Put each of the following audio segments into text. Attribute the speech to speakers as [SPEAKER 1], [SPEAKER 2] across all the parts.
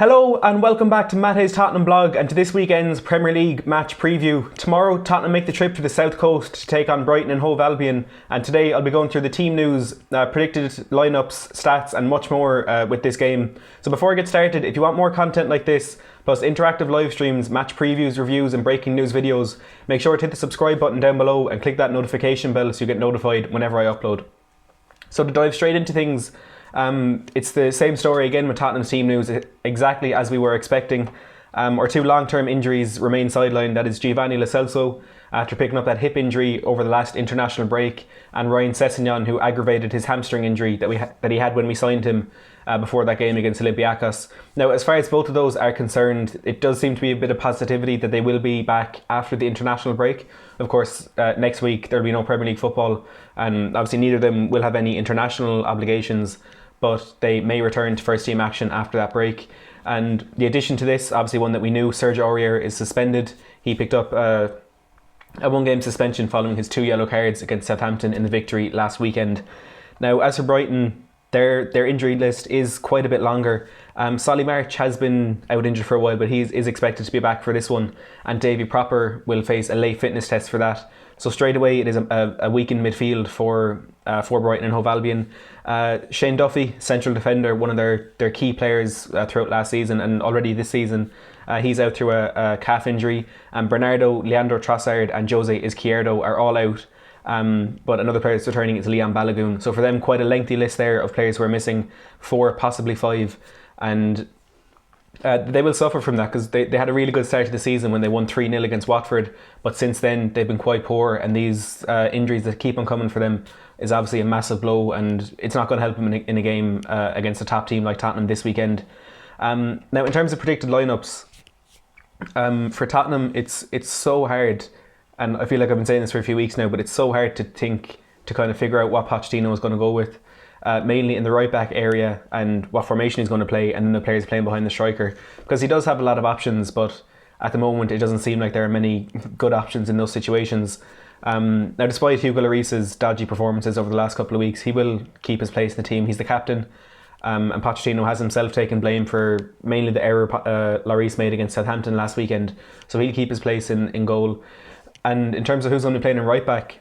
[SPEAKER 1] Hello and welcome back to Matt Hayes Tottenham blog and to this weekend's Premier League match preview. Tomorrow Tottenham make the trip to the South Coast to take on Brighton and Hove Albion, and today I'll be going through the team news, predicted lineups, stats and much more with this game. So before I get started, if you want more content like this, plus interactive live streams, match previews, reviews and breaking news videos, make sure to hit the subscribe button down below and click that notification bell so you get notified whenever I upload. So to dive straight into things, it's the same story again with Tottenham's team news, exactly as we were expecting. Our two long-term injuries remain sidelined. That is Giovanni Lo Celso, after picking up that hip injury over the last international break, and Ryan Sessegnon, who aggravated his hamstring injury that he had when we signed him before that game against Olympiacos. Now, as far as both of those are concerned, it does seem to be a bit of positivity that they will be back after the international break. Of course, next week there will be no Premier League football, and obviously neither of them will have any international obligations, but they may return to first team action after that break. And the addition to this, obviously one that we knew, Serge Aurier is suspended. He picked up a one-game suspension following his 2 yellow cards against Southampton in the victory last weekend. Now, as for Brighton, their injury list is quite a bit longer. Solly March has been out injured for a while, but he is expected to be back for this one, and Davy Pröpper will face a late fitness test for that. So straight away it is a weakened midfield for Brighton and Hove Albion. Shane Duffy, central defender, one of their key players throughout last season and already this season, he's out through a calf injury. And Bernardo, Leandro Trossard and Jose Izquierdo are all out. But another player that's returning is Leon Balogun. So for them, quite a lengthy list there of players who are missing, 4, possibly 5. And they will suffer from that because they had a really good start to the season when they won 3-0 against Watford, but since then they've been quite poor, and these injuries that keep on coming for them is obviously a massive blow, and it's not going to help them in a game against a top team like Tottenham this weekend. Now, in terms of predicted lineups, for Tottenham it's so hard, and I feel like I've been saying this for a few weeks now, but it's so hard to kind of figure out what Pochettino is going to go with. Mainly in the right back area and what formation he's going to play, and then the players playing behind the striker, because he does have a lot of options, but at the moment it doesn't seem like there are many good options in those situations. Now, despite Hugo Lloris's dodgy performances over the last couple of weeks, he will keep his place in the team. He's the captain, and Pochettino has himself taken blame for mainly the error Lloris made against Southampton last weekend, so he'll keep his place in goal. And in terms of who's going to be playing in right back,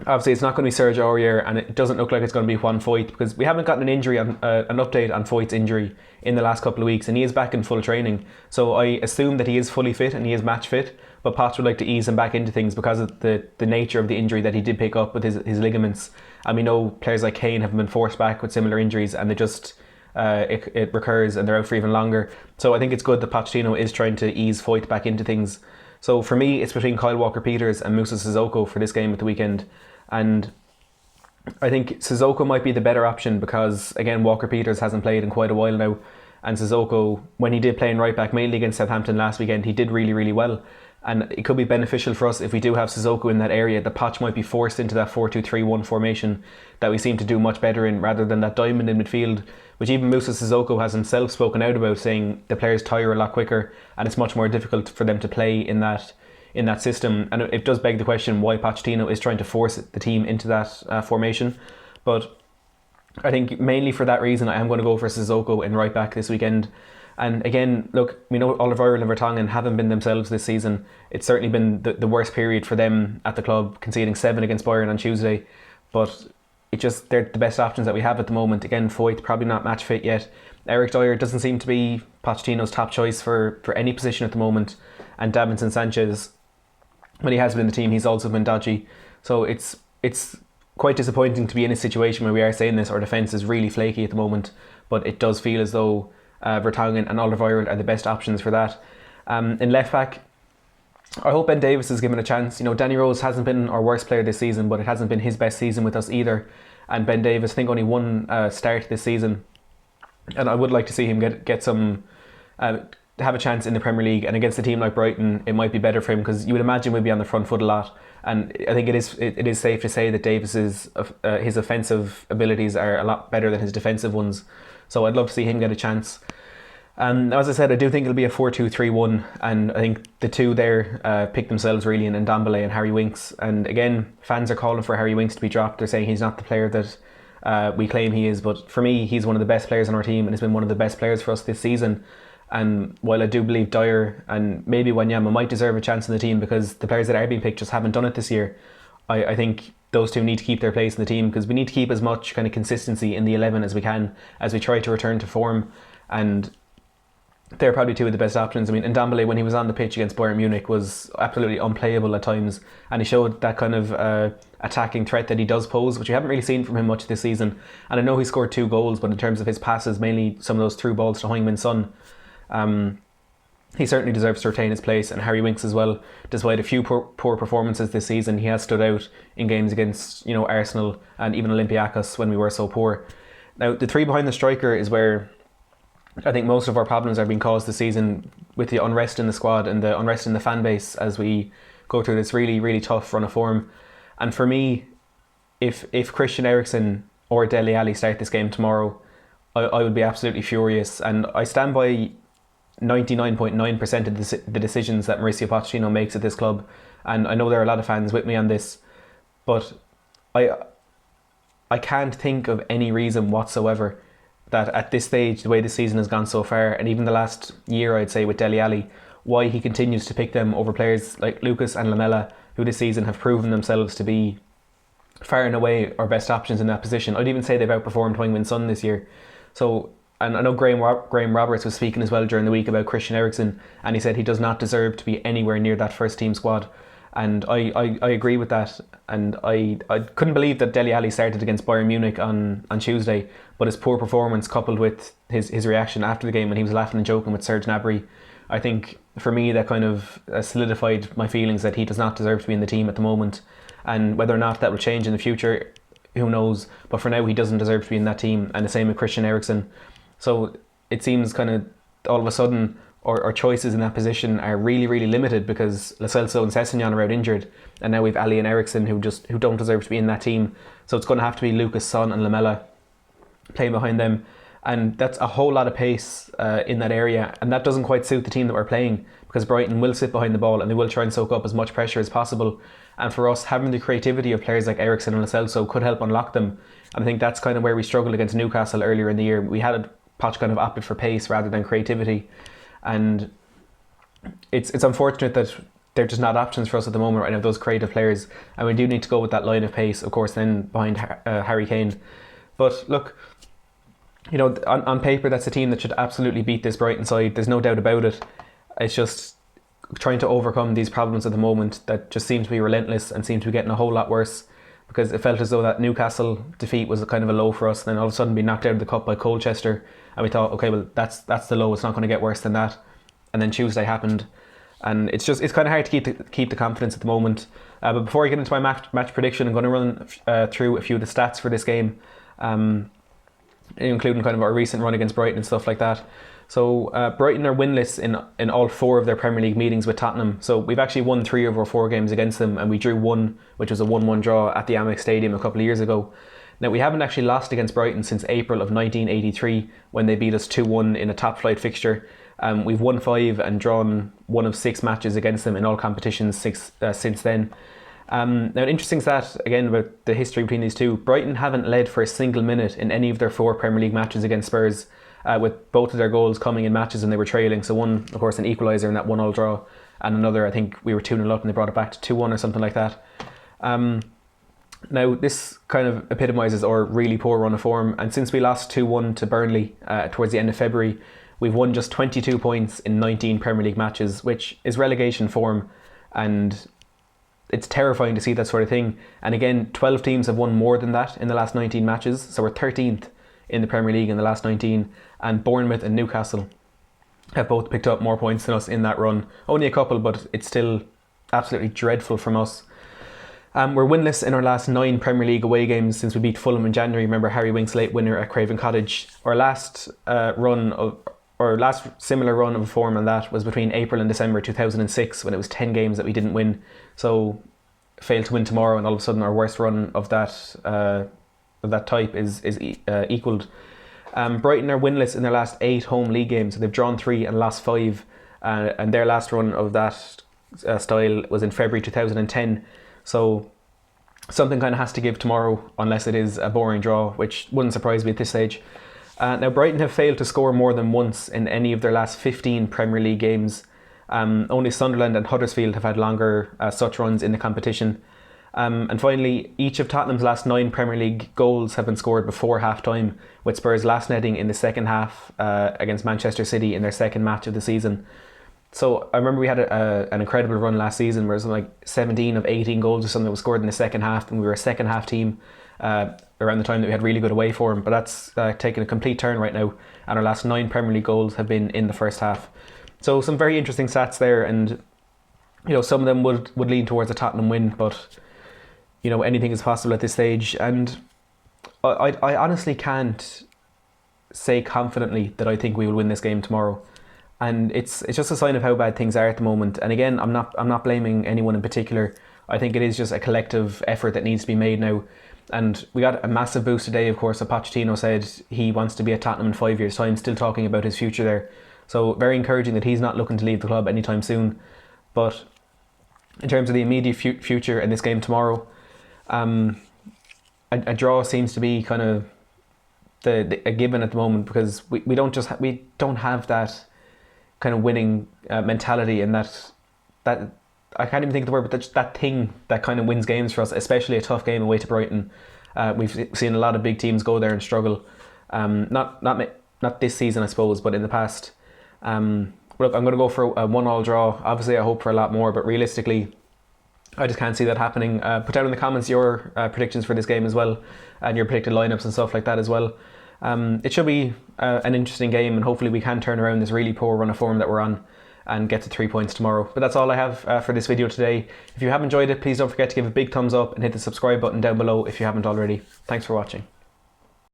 [SPEAKER 1] obviously it's not going to be Serge Aurier, and it doesn't look like it's going to be Juan Foyth, because we haven't gotten an update on Foyth's injury in the last couple of weeks, and he is back in full training. So I assume that he is fully fit and he is match fit, but Poch would like to ease him back into things because of the nature of the injury that he did pick up with his ligaments. And we know players like Kane have been forced back with similar injuries, and they just it recurs and they're out for even longer. So I think it's good that Pochettino is trying to ease Foyth back into things. So for me, it's between Kyle Walker-Peters and Moussa Sissoko for this game at the weekend. And I think Sissoko might be the better option because, again, Walker-Peters hasn't played in quite a while now. And Sissoko, when he did play in right back, mainly against Southampton last weekend, he did really, really well. And it could be beneficial for us if we do have Sissoko in that area. The Poch might be forced into that 4-2-3-1 formation that we seem to do much better in, rather than that diamond in midfield, which even Moussa Sissoko has himself spoken out about, saying the players tire a lot quicker and it's much more difficult for them to play in that system. And it does beg the question why Pochettino is trying to force the team into that formation. But I think mainly for that reason I am going to go for Sissoko in right back this weekend. And again, look, we know Alderweireld and Vertonghen haven't been themselves this season. It's certainly been the worst period for them at the club, conceding 7 against Bayern on Tuesday. But they're the best options that we have at the moment. Again, Foyth probably not match fit yet. Eric Dyer doesn't seem to be Pochettino's top choice for any position at the moment. And Davinson Sanchez, when he has been in the team, he's also been dodgy. So it's quite disappointing to be in a situation where we are saying this. Our defence is really flaky at the moment, but it does feel as though Vertonghen and Alderweireld are the best options for that. In left back, I hope Ben Davies is given a chance. You know, Danny Rose hasn't been our worst player this season, but it hasn't been his best season with us either. And Ben Davies, I think, only one start this season, and I would like to see him get some have a chance in the Premier League. And against a team like Brighton, it might be better for him, because you would imagine we'd be on the front foot a lot. And I think it is safe to say that Davies's his offensive abilities are a lot better than his defensive ones. So I'd love to see him get a chance. As I said, I do think it'll be a 4-2-3-1, and I think the two there pick themselves really in Ndombele and Harry Winks. And again, fans are calling for Harry Winks to be dropped. They're saying he's not the player that we claim he is. But for me, he's one of the best players on our team and has been one of the best players for us this season. And while I do believe Dyer and maybe Wanyama might deserve a chance in the team because the players that are being picked just haven't done it this year, I think those two need to keep their place in the team because we need to keep as much kind of consistency in the 11 as we can as we try to return to form. And they're probably two of the best options. I mean, Ndombele, when he was on the pitch against Bayern Munich, was absolutely unplayable at times, and he showed that kind of attacking threat that he does pose, which we haven't really seen from him much this season. And I know he scored 2 goals, but in terms of his passes, mainly some of those through balls to Heung-min Son, he certainly deserves to retain his place. And Harry Winks as well, despite a few poor performances this season, he has stood out in games against Arsenal and even Olympiacos when we were so poor. Now, the three behind the striker is where I think most of our problems are being caused this season, with the unrest in the squad and the unrest in the fan base as we go through this really, really tough run of form. And for me, if Christian Eriksen or Dele Alli start this game tomorrow, I would be absolutely furious. And I stand by 99.9% of the decisions that Mauricio Pochettino makes at this club. And I know there are a lot of fans with me on this, but I can't think of any reason whatsoever that at this stage, the way the season has gone so far, and even the last year, I'd say, with Dele Alli, why he continues to pick them over players like Lucas and Lamela, who this season have proven themselves to be far and away our best options in that position. I'd even say they've outperformed Heung-min Son this year. So, and I know Graham Roberts was speaking as well during the week about Christian Eriksen, and he said he does not deserve to be anywhere near that first team squad. And I agree with that. And I couldn't believe that Dele Alli started against Bayern Munich on Tuesday, but his poor performance coupled with his reaction after the game when he was laughing and joking with Serge Gnabry, I think for me that kind of solidified my feelings that he does not deserve to be in the team at the moment. And whether or not that will change in the future, who knows. But for now, he doesn't deserve to be in that team. And the same with Christian Eriksen. So it seems kind of all of a sudden our choices in that position are really, really limited because Lo Celso and Sessegnon are out injured, and now we've Ali and Eriksen who don't deserve to be in that team. So it's going to have to be Lucas, Son and Lamela playing behind them, and that's a whole lot of pace in that area, and that doesn't quite suit the team that we're playing because Brighton will sit behind the ball and they will try and soak up as much pressure as possible. And for us, having the creativity of players like Eriksen and Lo Celso could help unlock them. And I think that's kind of where we struggled against Newcastle earlier in the year. We had Poch kind of opted for pace rather than creativity. And it's unfortunate that they're just not options for us at the moment right now, those creative players, and we do need to go with that line of pace, of course, then behind Harry Kane. But look, on paper that's a team that should absolutely beat this Brighton side, there's no doubt about it. It's just trying to overcome these problems at the moment that just seem to be relentless and seem to be getting a whole lot worse, because it felt as though that Newcastle defeat was a kind of a low for us, and then all of a sudden be knocked out of the cup by Colchester, and we thought, okay, well that's the low, it's not going to get worse than that. And then Tuesday happened, and it's kind of hard to keep the confidence at the moment. But before I get into my match prediction, I'm going to run through a few of the stats for this game, including kind of our recent run against Brighton and stuff like that. So Brighton are winless in all 4 of their Premier League meetings with Tottenham. So we've actually won 3 of our 4 games against them, and we drew 1, which was a 1-1 draw at the Amex Stadium a couple of years ago. Now, we haven't actually lost against Brighton since April of 1983 when they beat us 2-1 in a top flight fixture. We've won 5 and drawn 1 of 6 matches against them in all competitions since then. Now, an interesting stat, again, about the history between these two. Brighton haven't led for a single minute in any of their 4 Premier League matches against Spurs, with both of their goals coming in matches when they were trailing. So one, of course, an equaliser in that 1-1 draw, and another, I think we were 2-0 up and they brought it back to 2-1 or something like that. Now, this kind of epitomises our really poor run of form, and since we lost 2-1 to Burnley towards the end of February, we've won just 22 points in 19 Premier League matches, which is relegation form, and it's terrifying to see that sort of thing. And again, 12 teams have won more than that in the last 19 matches, so we're 13th in the Premier League in the last 19, and Bournemouth and Newcastle have both picked up more points than us in that run. Only a couple, but it's still absolutely dreadful from us. We're winless in our last 9 Premier League away games since we beat Fulham in January. Remember Harry Winks' late winner at Craven Cottage. Our last similar run of form on that was between April and December 2006, when it was 10 games that we didn't win. So failed to win tomorrow, and all of a sudden our worst run of that type is equalled. Brighton are winless in their last 8 home league games. So they've drawn 3 and lost 5, and their last run of that style was in February 2010. So something kind of has to give tomorrow, unless it is a boring draw, which wouldn't surprise me at this stage. Now, Brighton have failed to score more than once in any of their last 15 Premier League games. Only Sunderland and Huddersfield have had longer such runs in the competition. And finally, each of Tottenham's last 9 Premier League goals have been scored before half-time, with Spurs last netting in the second half against Manchester City in their second match of the season. So I remember we had an incredible run last season where it was like 17 of 18 goals or something that was scored in the second half, and we were a second half team around the time that we had really good away form. But that's taken a complete turn right now, and our last 9 Premier League goals have been in the first half. So some very interesting stats there, and some of them would lean towards a Tottenham win, but anything is possible at this stage. And I honestly can't say confidently that I think we will win this game tomorrow. And it's just a sign of how bad things are at the moment. And again, I'm not blaming anyone in particular. I think it is just a collective effort that needs to be made now. And we got a massive boost today, of course. Pochettino said he wants to be at Tottenham in 5 years' time, still talking about his future there. So very encouraging that he's not looking to leave the club anytime soon. But in terms of the immediate future and this game tomorrow, a draw seems to be kind of a given at the moment, because we don't have that kind of winning mentality, and that I can't even think of the word, but that thing that kind of wins games for us, especially a tough game away to Brighton. We've seen a lot of big teams go there and struggle. Not this season, I suppose, but in the past. Look, I'm going to go for a 1-1 draw. Obviously, I hope for a lot more, but realistically, I just can't see that happening. Put down in the comments your predictions for this game as well, and your predicted lineups and stuff like that as well. It should be an interesting game, and hopefully we can turn around this really poor run of form that we're on and get to 3 points tomorrow. But that's all I have for this video today. If you have enjoyed it, please don't forget to give a big thumbs up and hit the subscribe button down below if you haven't already. Thanks for watching.